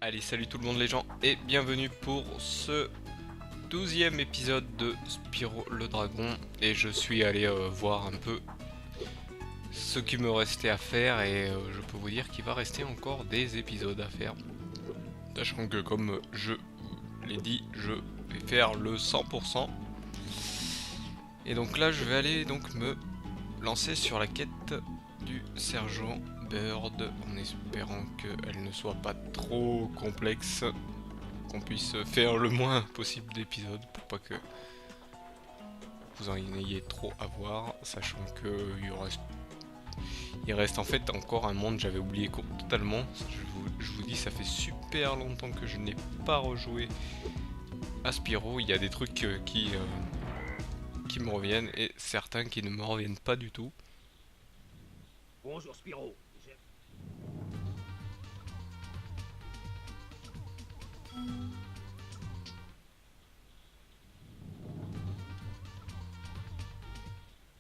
Allez, salut tout le monde les gens et bienvenue pour ce 12e épisode de Spyro le Dragon. Et je suis allé voir un peu ce qui me restait à faire et je peux vous dire qu'il va rester encore des épisodes à faire. Sachant que comme je vous l'ai dit, je vais faire le 100%. Et donc là je vais aller donc me lancer sur la quête du sergent Bird en espérant qu'elle ne soit pas trop complexe, qu'on puisse faire le moins possible d'épisodes pour pas que vous en ayez trop à voir, sachant que il reste en fait encore un monde, j'avais oublié totalement. Je vous dis, ça fait super longtemps que je n'ai pas rejoué à Spyro. Il y a des trucs qui me reviennent et certains qui ne me reviennent pas du tout. Bonjour Spyro.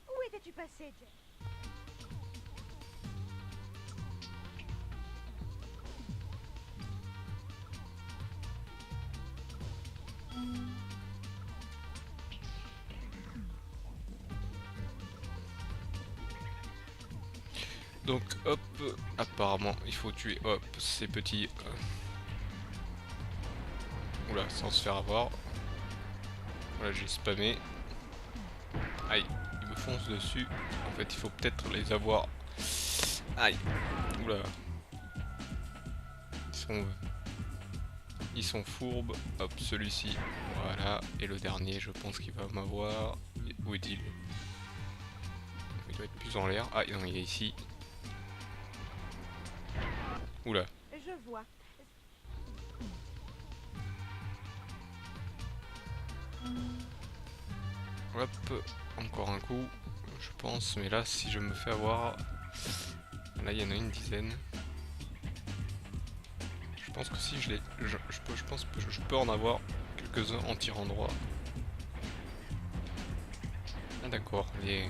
Où étais-tu passé, Jeff? Donc hop, apparemment il faut tuer hop ces petits... Oula, sans se faire avoir. Voilà, j'ai spammé. Aïe, ils me foncent dessus. En fait, il faut peut-être les avoir. Aïe, oula. Ils sont fourbes. Hop, celui-ci. Voilà. Et le dernier, je pense qu'il va m'avoir. Où est-il? Il doit être plus en l'air. Ah non, il est ici. Oula. Je vois. Hop, encore un coup. Je pense. Mais là, si je me fais avoir... Là, il y en a une dizaine. Je pense que si je les... Je pense que je peux en avoir quelques-uns en tirant droit. Ah d'accord, les...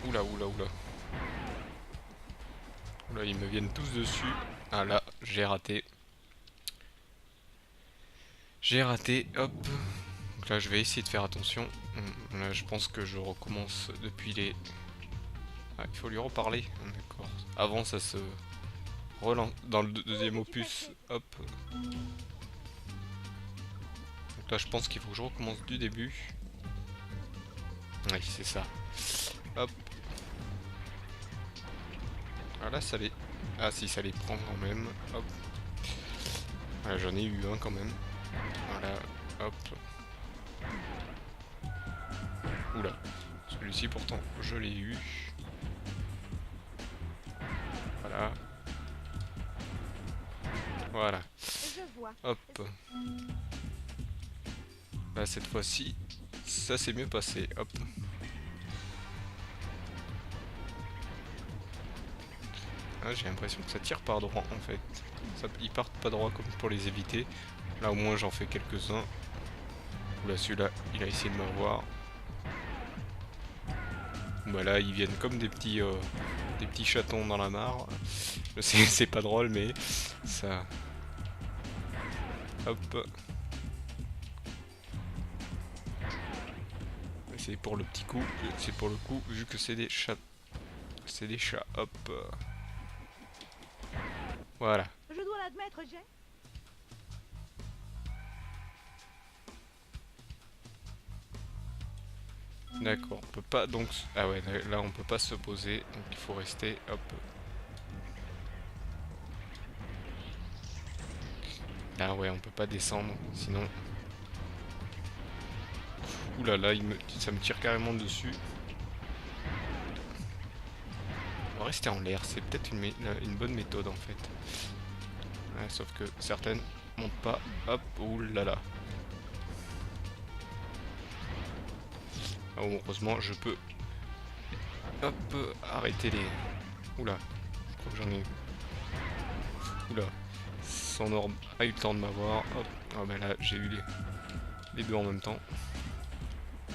Oula, oula, oula. Oula, ils me viennent tous dessus. Ah là, j'ai raté. J'ai raté, hop. Donc là, je vais essayer de faire attention. Là, je pense que je recommence depuis les... Ah, il faut lui reparler. D'accord. Avant, ça se relance dans le deuxième opus. Hop. Donc là, je pense qu'il faut que je recommence du début. Oui, c'est ça. Hop. Ah là, ça les... Ah si, ça les prend quand même. Hop. Voilà, j'en ai eu un quand même. Voilà. Hop. Oula. Celui-ci, pourtant, je l'ai eu. Voilà. Voilà. Je vois. Hop. Là, cette fois-ci, ça s'est mieux passé. Hop. Ah, j'ai l'impression que ça tire par droit en fait. Ils partent pas droit comme pour les éviter. Là au moins j'en fais quelques-uns. Oula, celui-là, il a essayé de m'avoir. Bah là, ils viennent comme des petits chatons dans la mare. Je sais, c'est pas drôle, mais ça... Hop. C'est pour le petit coup. C'est pour le coup, vu que c'est des chats. C'est des chats. Hop. Voilà. Je dois l'admettre, Jeff. D'accord, on peut pas donc... Ah ouais, là on peut pas se poser, donc il faut rester, hop. Là ouais, on peut pas descendre, sinon... Ouh là là, ça me tire carrément dessus. On va rester en l'air, c'est peut-être une bonne méthode en fait. Ouais, sauf que certaines montent pas, hop, ouh là là. Ah, heureusement, je peux... Hop, arrêter les... Oula, je crois que j'en ai eu. Oula, son orbe a eu le temps de m'avoir. Hop, ah ben là, j'ai eu les deux en même temps.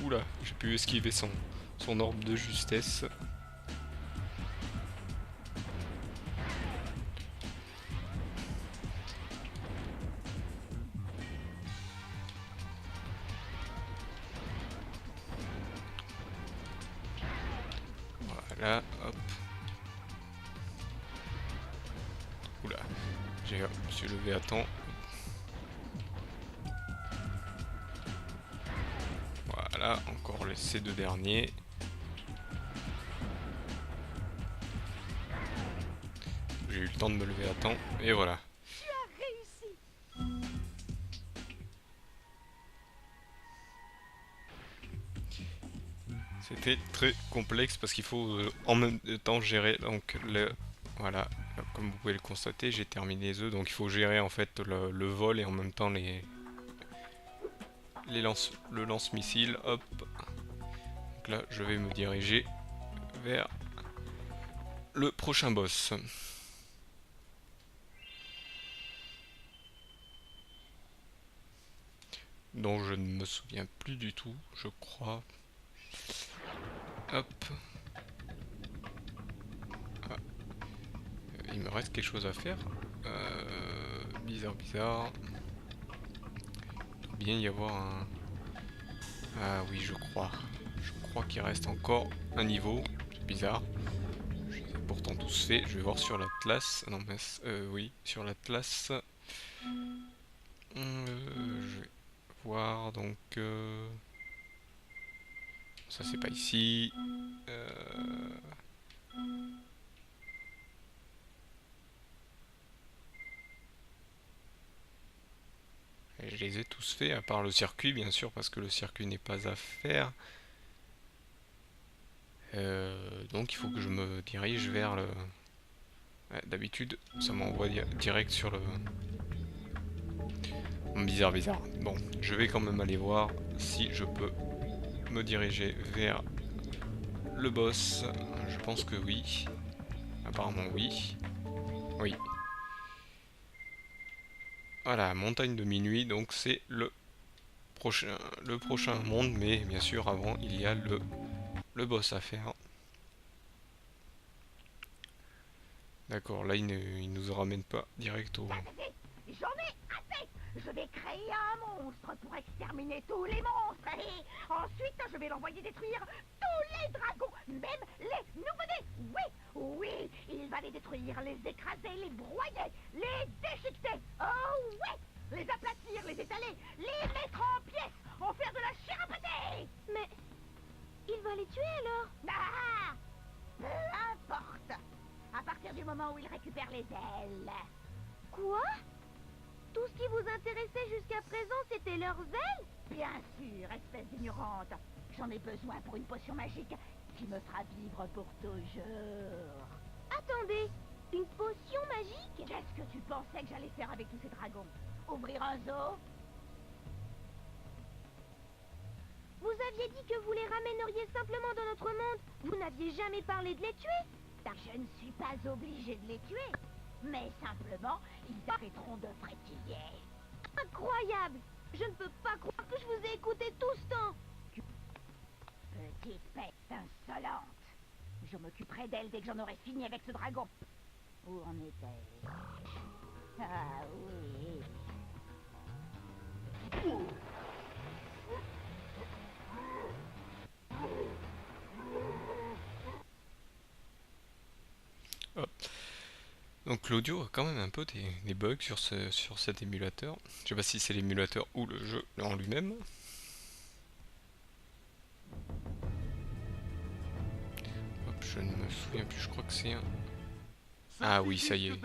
Oula, j'ai pu esquiver son orbe de justesse. Voilà, hop. Oula, je me suis levé à temps. Voilà, encore ces deux derniers. J'ai eu le temps de me lever à temps, et voilà. Tu as réussi. C'était très complexe parce qu'il faut en même temps gérer donc le... Voilà, comme vous pouvez le constater, j'ai terminé les œufs, donc il faut gérer en fait le vol et en même temps le lance-missile. Hop. Donc là, je vais me diriger vers le prochain boss. Dont je ne me souviens plus du tout, je crois. Hop. Ah. Il me reste quelque chose à faire. Bizarre. Il doit bien y avoir un... Ah oui, je crois. Je crois qu'il reste encore un niveau. C'est bizarre. Je les ai pourtant tous faits. Je vais voir sur l'Atlas. Non, mince. Oui, sur l'Atlas. Je vais voir donc... Ça, c'est pas ici. Et je les ai tous faits, à part le circuit, bien sûr, parce que le circuit n'est pas à faire. Donc il faut que je me dirige vers le... Ouais, d'habitude, ça m'envoie direct sur le... Bizarre. Bon, je vais quand même aller voir si je peux me diriger vers le boss. Je pense que oui. Apparemment oui. Oui. Voilà, montagne de minuit, donc c'est le prochain monde, mais bien sûr avant il y a le boss à faire. D'accord, là il nous ramène pas direct au... J'en ai assez. Je vais créer un monstre pour exterminer tous les monstres. Et ensuite, je vais l'envoyer détruire tous les dragons, même les nouveau-nés. Oui, il va les détruire, les écraser, les broyer, les déchiqueter. Oh oui, les aplatir, les étaler, les mettre en pièces, en faire de la chair à pâté. Mais il va les tuer alors. Ah, peu importe. À partir du moment où il récupère les ailes. Quoi? Tout ce qui vous intéressait jusqu'à présent, c'était leurs ailes? Bien sûr, espèce d'ignorante. J'en ai besoin pour une potion magique qui me fera vivre pour toujours. Attendez, une potion magique? Qu'est-ce que tu pensais que j'allais faire avec tous ces dragons? Ouvrir un zoo? Vous aviez dit que vous les ramèneriez simplement dans notre monde. Vous n'aviez jamais parlé de les tuer. Je ne suis pas obligée de les tuer. Mais simplement, ils arrêteront de frétiller. Incroyable! Je ne peux pas croire que je vous ai écouté tout ce temps. Petite bête insolente. Je m'occuperai d'elle dès que j'en aurai fini avec ce dragon. Où en était-je? Ah oui. Hop. Donc l'audio a quand même un peu des bugs sur cet émulateur. Je sais pas si c'est l'émulateur ou le jeu en lui-même. Hop, je ne me souviens plus, je crois que c'est un... Ah oui, ça y est.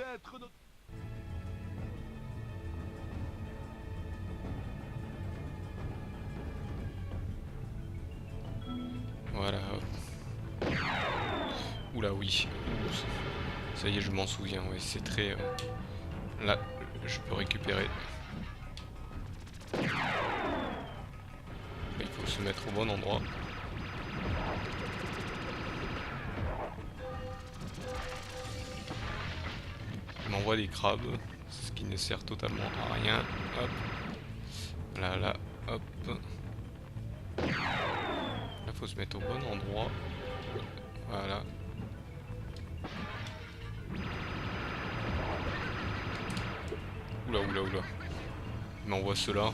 Voilà, hop. Oula, oui. Ça y est, je m'en souviens, ouais, c'est très... Là, je peux récupérer. Là, il faut se mettre au bon endroit. Il m'envoie des crabes, ce qui ne sert totalement à rien. Hop. Là, hop. Là, faut se mettre au bon endroit. Voilà. Oula. Il m'envoie cela.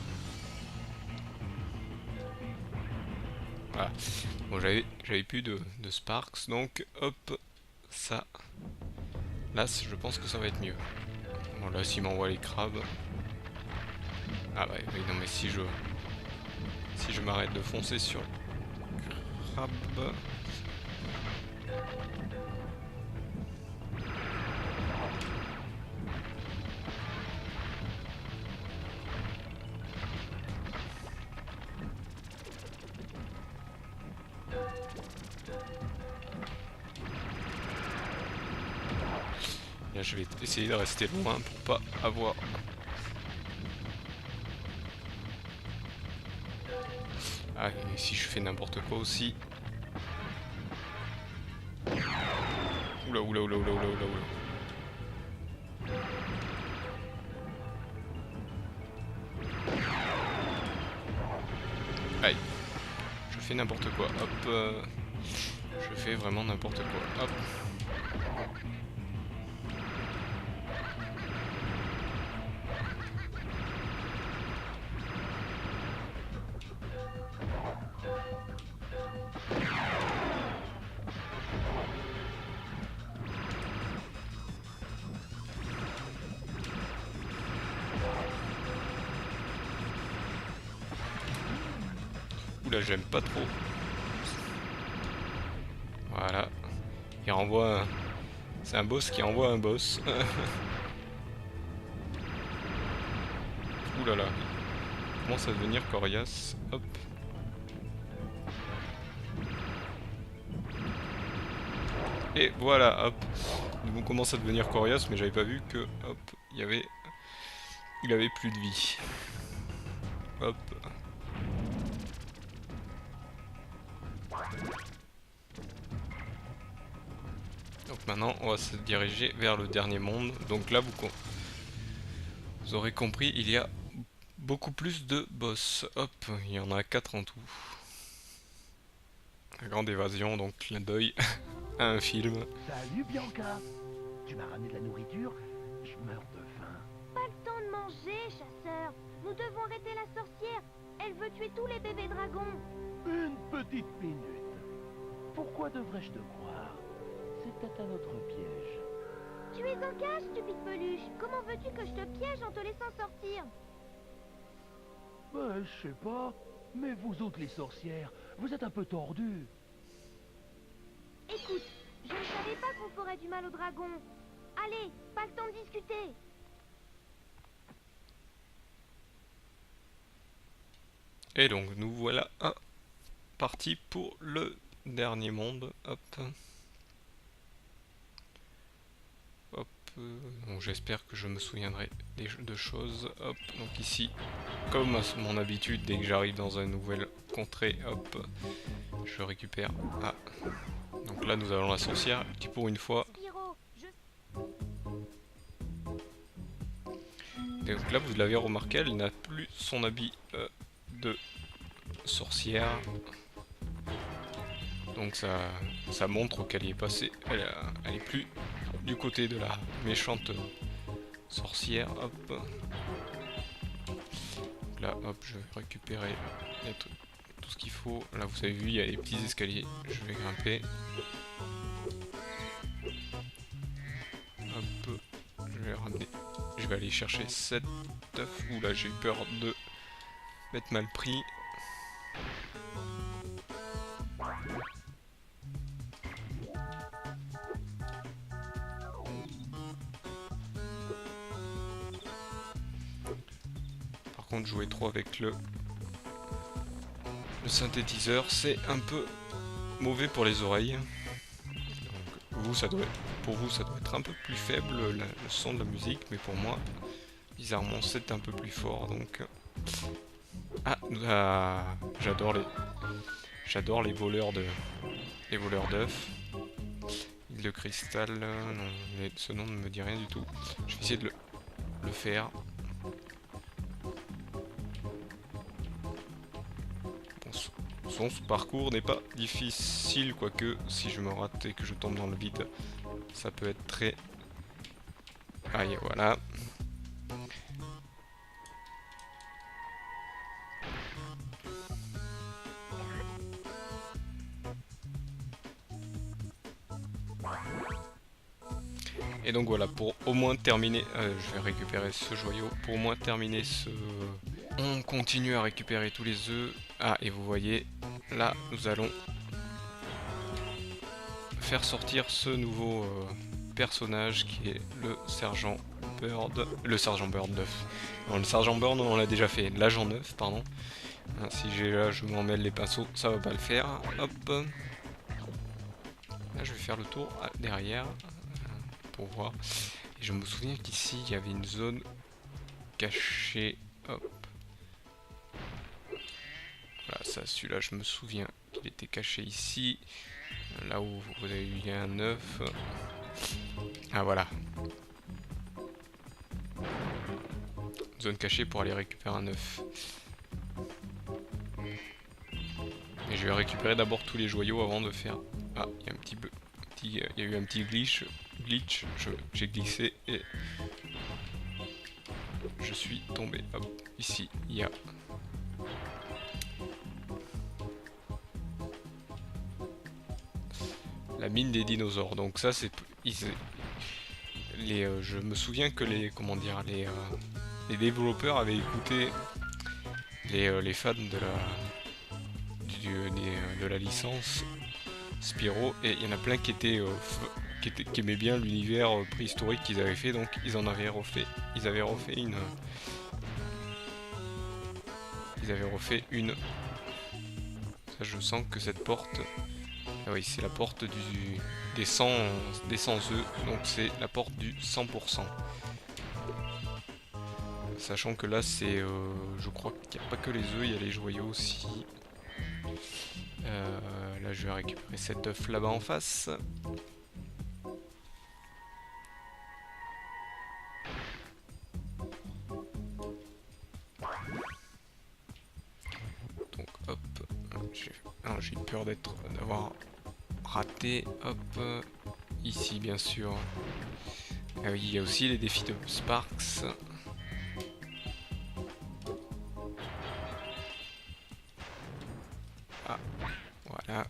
Voilà. Bon, j'avais plus de Sparks, donc hop, ça. Là, je pense que ça va être mieux. Bon, là, s'il m'envoie les crabes. Ah ouais, oui, non, mais si je m'arrête de foncer sur crabe. Là, je vais essayer de rester loin pour pas avoir... Ah, et si je fais n'importe quoi aussi... Oula, oula, oula, oula, oula, oula, oula. Aïe. Je fais n'importe quoi, hop. Je fais vraiment n'importe quoi, hop. Oula, j'aime pas trop. Voilà. Il renvoie... C'est un boss qui envoie un boss. Oulala. Il commence à devenir coriace. Hop. Et voilà, hop. On commence à devenir coriace, mais j'avais pas vu que, hop, il avait plus de vie. Hop. Donc maintenant, on va se diriger vers le dernier monde. Donc là, vous aurez compris, il y a beaucoup plus de boss. Hop, il y en a 4 en tout. La grande évasion, donc clin d'œil à un film. Salut Bianca. Tu m'as ramené de la nourriture. Je meurs de faim. Pas le temps de manger, chasseur. Nous devons arrêter la sorcière. Elle veut tuer tous les bébés dragons. Une petite minute. Pourquoi devrais-je te croire? C'était un autre piège. Tu es en cage, stupide peluche. Comment veux-tu que je te piège en te laissant sortir? Ben, je sais pas. Mais vous autres les sorcières, vous êtes un peu tordus. Écoute, je ne savais pas qu'on ferait du mal aux dragons. Allez, pas le temps de discuter. Et donc, nous voilà partis pour le dernier monde. Hop. Hop. Donc j'espère que je me souviendrai de choses. Hop. Donc ici, comme à mon habitude, dès que j'arrive dans une nouvelle contrée, hop, je récupère. Ah. Donc là, nous avons la sorcière qui, pour une fois. Spyro, Et donc là, vous l'avez remarqué, elle n'a plus son habit de sorcière. Donc ça montre qu'elle y est passée. Elle est plus du côté de la méchante sorcière. Hop. Donc là, hop, je vais récupérer tout ce qu'il faut. Là, vous avez vu, il y a les petits escaliers. Je vais grimper. Hop. Je vais ramener. Je vais aller chercher 7 œufs. Ouh là, j'ai eu peur de m'être mal pris. Par contre, jouer trop avec le synthétiseur, c'est un peu mauvais pour les oreilles. Donc, pour vous, ça doit être un peu plus faible le son de la musique, mais pour moi, bizarrement, c'est un peu plus fort. Donc, j'adore les voleurs d'œufs. Île de cristal, non, ce nom ne me dit rien du tout. Je vais essayer de le faire. Bon, ce parcours n'est pas difficile, quoique si je me rate et que je tombe dans le vide, ça peut être très... Aïe, voilà. Et donc voilà, pour au moins terminer, je vais récupérer ce joyau, pour au moins terminer ce... On continue à récupérer tous les œufs. Ah, et vous voyez, là, nous allons faire sortir ce nouveau personnage qui est le sergent Bird. Le sergent Bird 9. Non, le sergent Bird, on l'a déjà fait. L'agent 9, pardon. Hein, si j'ai là, je m'en mêle les pinceaux, ça va pas le faire. Hop. Là, je vais faire le tour derrière pour voir. Et je me souviens qu'ici, il y avait une zone cachée. Hop. Voilà, ça, celui-là, je me souviens qu'il était caché ici. Là où vous avez eu, il y a un œuf. Ah, voilà. Zone cachée pour aller récupérer un œuf. Et je vais récupérer d'abord tous les joyaux avant de faire... Ah, il y a un petit peu... Il y a eu un petit glitch. J'ai glissé et... Je suis tombé. Hop, ici, il y a... La mine des dinosaures. Donc ça, c'est... je me souviens que les... Comment dire... Les développeurs avaient écouté les fans de la licence Spyro, et il y en a plein qui aimaient bien l'univers préhistorique qu'ils avaient fait, donc ils avaient refait une. Ça, je sens que cette porte, ah oui, c'est la porte des 100 œufs, donc c'est la porte du 100%. Sachant que là, c'est, je crois qu'il n'y a pas que les œufs, il y a les joyaux aussi. Là, je vais récupérer cet œuf là-bas en face. Donc, hop. J'ai peur d'avoir raté. Hop. Ici, bien sûr. Ah oui, il y a aussi les défis de Sparks. Ah, voilà.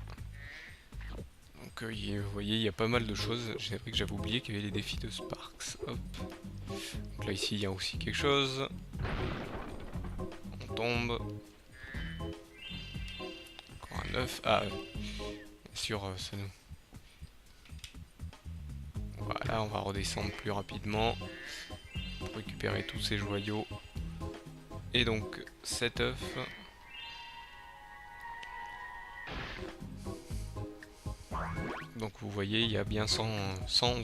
Donc vous voyez, il y a pas mal de choses. C'est vrai que j'avais oublié qu'il y avait les défis de Sparks. Hop. Donc là, ici, il y a aussi quelque chose. On tombe. Encore un œuf. Ah, bien sûr, ça nous... Voilà, on va redescendre plus rapidement pour récupérer tous ces joyaux. Et donc, cet œuf... Donc vous voyez, il y a bien 100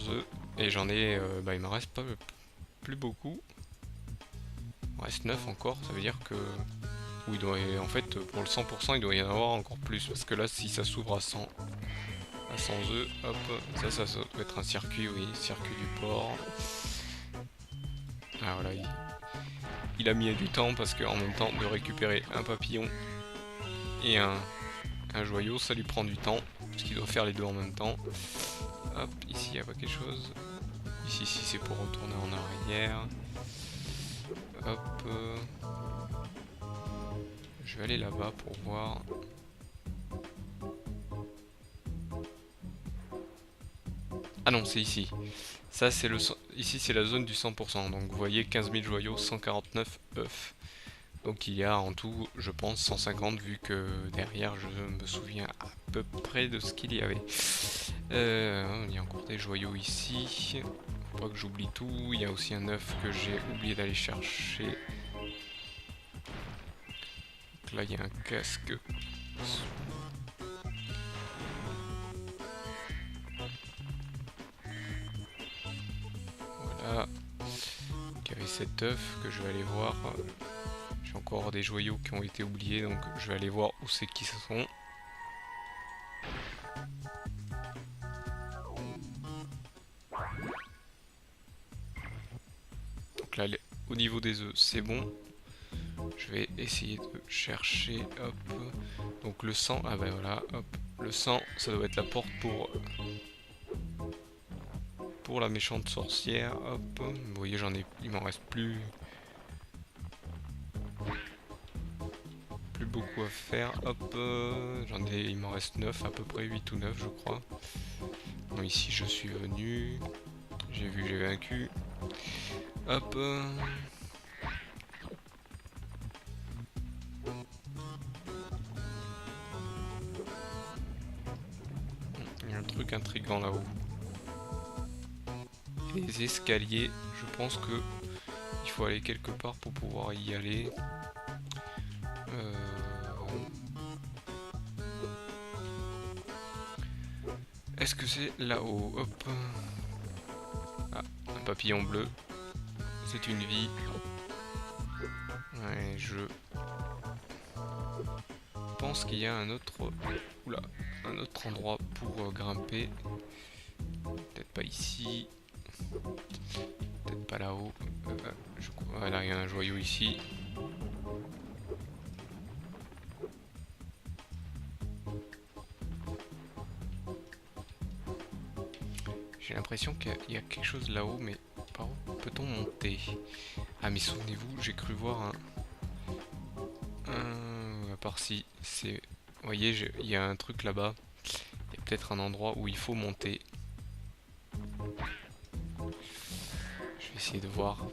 œufs et j'en ai, il me reste pas plus beaucoup. Il me reste 9 encore, ça veut dire que en fait pour le 100% il doit y en avoir encore plus, parce que là si ça s'ouvre à 100 œufs, hop, ça doit être un circuit, oui, circuit du port. Ah voilà, il a mis du temps parce qu'en même temps de récupérer un papillon et un joyau, ça lui prend du temps, parce qu'il doit faire les deux en même temps. Hop, ici il n'y a pas quelque chose. Ici, c'est pour retourner en arrière. Hop. Je vais aller là-bas pour voir. Ah non, c'est ici. Ça, c'est ici, c'est la zone du 100%. Donc vous voyez, 15 000 joyaux, 149 œufs. Donc il y a en tout, je pense, 150, vu que derrière, je me souviens à peu près de ce qu'il y avait. Il y a encore des joyaux ici. Faut pas que j'oublie tout. Il y a aussi un œuf que j'ai oublié d'aller chercher. Donc là, il y a un casque. Voilà. Il y avait cet œuf que je vais aller voir. J'ai encore des joyaux qui ont été oubliés, donc je vais aller voir où c'est qu'ils sont. Donc là, au niveau des œufs, c'est bon. Je vais essayer de chercher, hop. Donc le sang, ah ben voilà, hop. Le sang, ça doit être la porte pour la méchante sorcière, hop. Vous voyez, il m'en reste plus beaucoup à faire, hop. Il m'en reste 9 à peu près, 8 ou 9 je crois. Bon, ici je suis venu. J'ai vu, j'ai vaincu. Hop. Il y a un truc intriguant là-haut. Les escaliers, je pense que il faut aller quelque part pour pouvoir y aller. Est-ce que c'est là-haut? Hop. Ah, un papillon bleu. C'est une vie. Ouais, je pense qu'il y a un autre... Oula, un autre endroit pour grimper. Peut-être pas ici. Peut-être pas là-haut. Voilà, il y a un joyau ici. J'ai l'impression qu'il y a quelque chose là-haut, mais par où peut-on monter? Ah, mais souvenez-vous, j'ai cru voir à part si, c'est... Vous voyez, il y a un truc là-bas. Il y a peut-être un endroit où il faut monter. Je vais essayer de voir.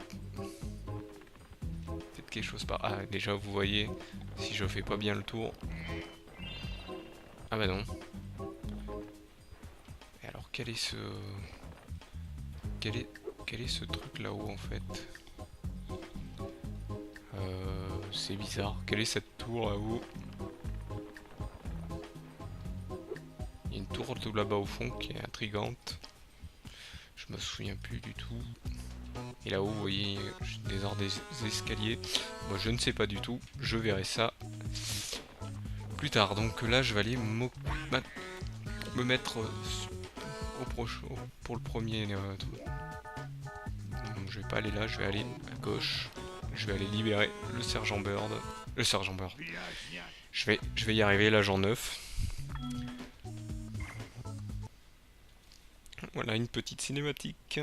Peut-être quelque chose par... Ah, déjà, vous voyez, si je fais pas bien le tour... Ah bah non. Et alors, quel est ce... Quel est ce truc là-haut, en fait? C'est bizarre. Quelle est cette tour là-haut? Il y a une tour de là-bas au fond qui est intrigante. Je me souviens plus du tout. Et là-haut, vous voyez, des ordres des escaliers. Moi, je ne sais pas du tout. Je verrai ça plus tard. Donc là, je vais aller me mettre pour le premier truc. Donc, je vais pas aller là, je vais aller à gauche. Je vais aller libérer le sergent Bird. Le sergent Bird. Je vais y arriver, l'agent 9. Voilà une petite cinématique.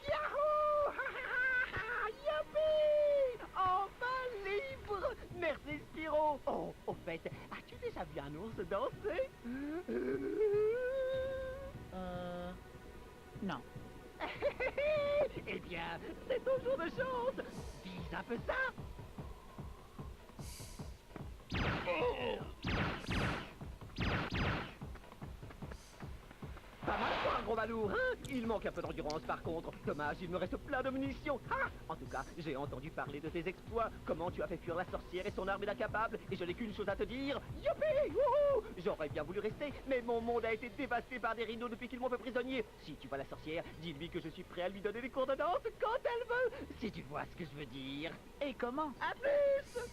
Yahoo! Youpi! Enfin libre! Merci Spyro! Oh, au fait, as-tu déjà vu un ours danser? Non. Eh bien, c'est ton jour de chance! Vise un peu ça! Pas mal pour un gros balourd, hein? Il manque un peu d'endurance par contre. Dommage, il me reste plein de munitions. Ah! En tout cas, j'ai entendu parler de tes exploits. Comment tu as fait fuir la sorcière et son arme inaccapable. Et je n'ai qu'une chose à te dire. Youpi! Wouhou! J'aurais bien voulu rester, mais mon monde a été dévasté par des rhinos depuis qu'ils m'ont fait prisonnier. Si tu vois la sorcière, dis-lui que je suis prêt à lui donner des cours de danse quand elle veut. Si tu vois ce que je veux dire. Et comment? À plus!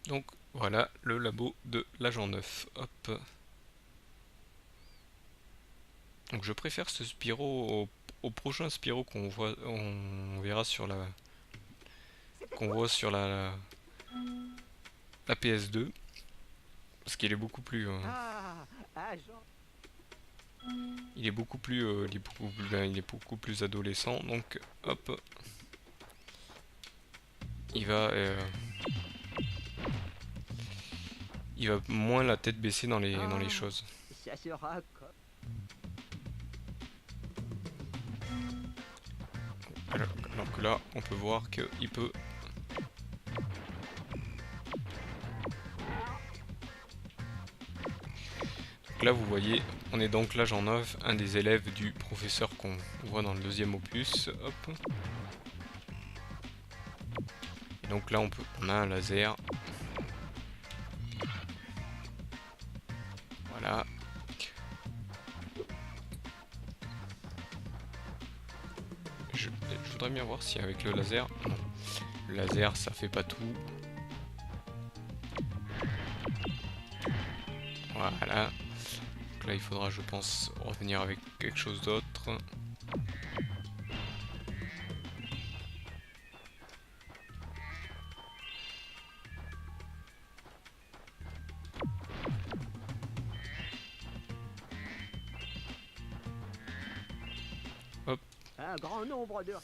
Donc voilà le labo de l'agent 9. Hop. Donc je préfère ce Spyro au prochain Spyro on verra sur la la PS2 parce qu'il est beaucoup plus Agent. il est beaucoup plus il est beaucoup plus adolescent, donc hop, il va moins la tête baissée dans les choses. Ça sera comme... Alors que là, on peut voir qu'il peut... Donc là, vous voyez, on est donc l'agent 9, un des élèves du professeur qu'on voit dans le deuxième opus. Hop. Et donc là, on a un laser. Voilà. Je voudrais bien voir si avec le laser... Non. Le laser, ça fait pas tout. Voilà. Donc là, il faudra, je pense, revenir avec quelque chose d'autre. Un grand nombre de...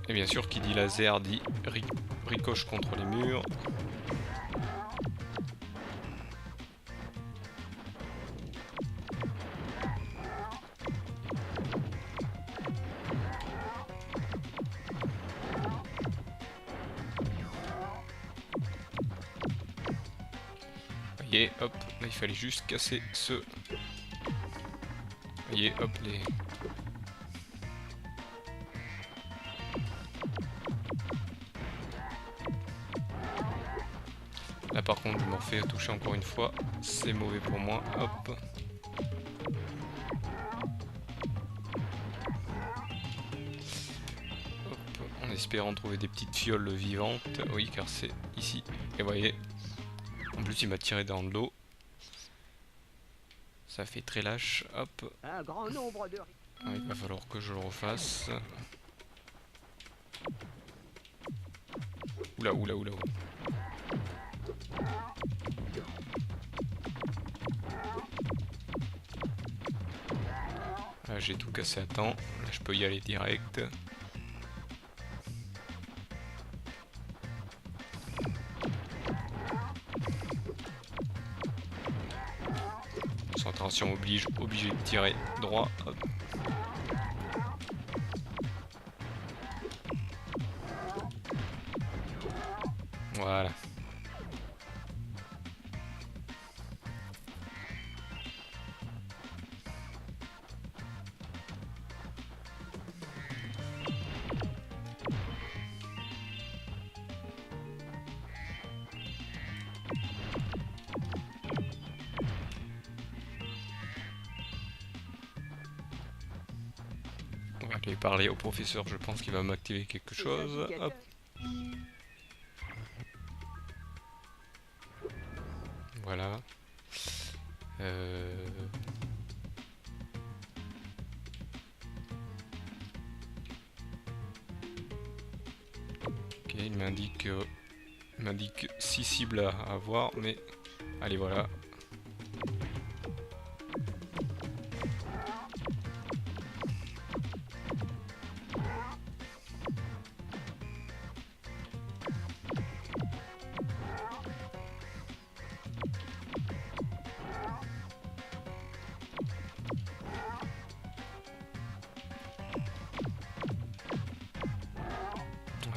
Et bien sûr, qui dit laser dit ricoche contre les murs. Voyez, hop, là il fallait juste casser ce... Voyez, hop, les... Là par contre je me refais toucher encore une fois, c'est mauvais pour moi, hop. Hop, en espérant trouver des petites fioles vivantes, oui car c'est ici, et voyez, en plus il m'a tiré dans l'eau. Ça fait très lâche, hop. Un grand nombre de... Ah, il va falloir que je le refasse. Oula, oula, oula, oula. Là j'ai tout cassé à temps, là je peux y aller direct. Concentration oblige, obligé de tirer droit. Hop. Voilà. On va aller parler au professeur, je pense qu'il va m'activer quelque chose. Hop. Voilà. Ok, il m'indique 6 cibles à avoir, mais allez voilà.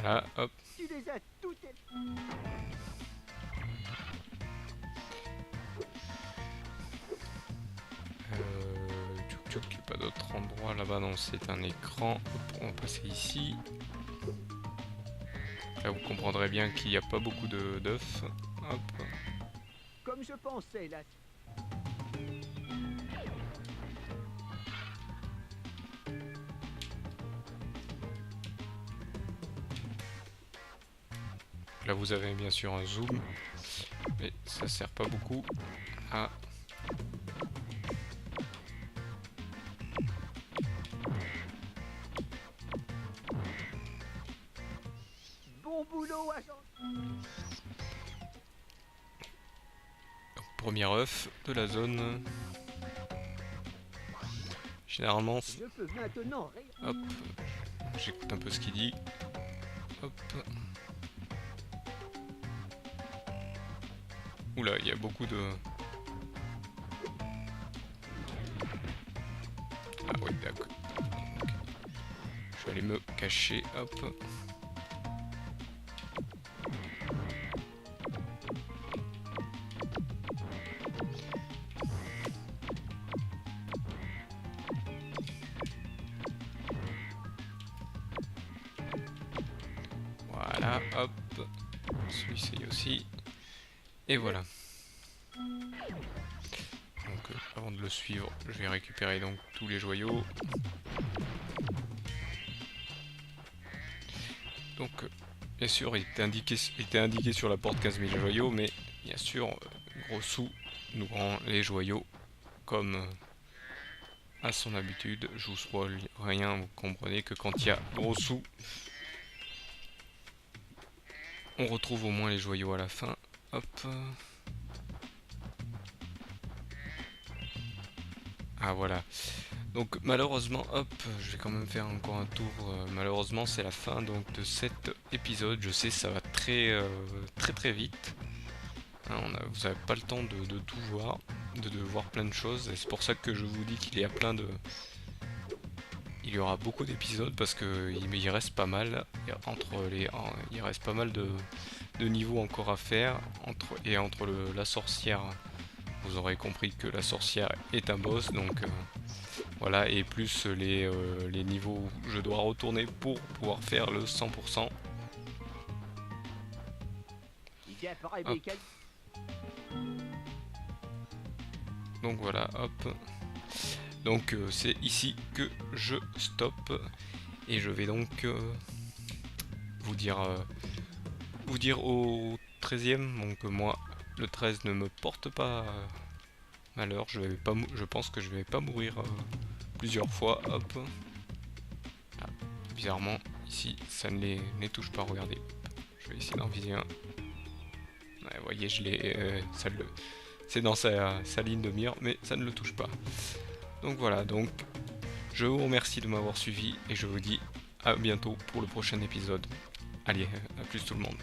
Voilà, hop. Tu les as toutes... Tchouk tchouk, pas d'autre endroit là-bas, non, c'est un écran. Hop, on va passer ici. Là, vous comprendrez bien qu'il n'y a pas beaucoup d'œufs. Hop. Comme je pensais, là... Là, vous avez bien sûr un zoom, mais ça sert pas beaucoup à... Bon boulot, agent. Premier œuf de la zone. Généralement, Je peux maintenant... hop, j'écoute un peu ce qu'il dit. Hop. Oula, il y a beaucoup de... Ah oui, d'accord. Okay. Je vais aller me cacher, hop. Voilà, hop. Celui-ci aussi. Et voilà. Donc avant de le suivre, je vais récupérer donc tous les joyaux. Donc bien sûr il était indiqué sur la porte 15 000 joyaux, mais bien sûr Gros Sou nous rend les joyaux comme à son habitude. Je vous spoil rien, vous comprenez que quand il y a Gros Sou, on retrouve au moins les joyaux à la fin. Hop. Ah voilà. Donc malheureusement, hop, je vais quand même faire encore un tour. Malheureusement, c'est la fin donc de cet épisode. Je sais, ça va très vite. Hein, vous n'avez pas le temps de tout voir, de voir plein de choses. Et c'est pour ça que je vous dis qu'il y a il y aura beaucoup d'épisodes parce que il reste pas mal. Il reste pas mal de niveaux encore à faire entre la sorcière. Vous aurez compris que la sorcière est un boss, donc voilà, et plus les niveaux où je dois retourner pour pouvoir faire le 100%. Hop. Donc voilà, hop. Donc c'est ici que je stoppe et je vais donc vous dire au 13e. Donc moi, le 13 ne me porte pas malheur. Je pense que je vais pas mourir plusieurs fois. Hop. Ah, bizarrement, ici, ça ne les touche pas. Regardez. Je vais essayer d'en viser un. Ouais, vous voyez, c'est dans sa ligne de mire, mais ça ne le touche pas. Donc voilà, donc je vous remercie de m'avoir suivi et je vous dis à bientôt pour le prochain épisode. Allez, à plus tout le monde.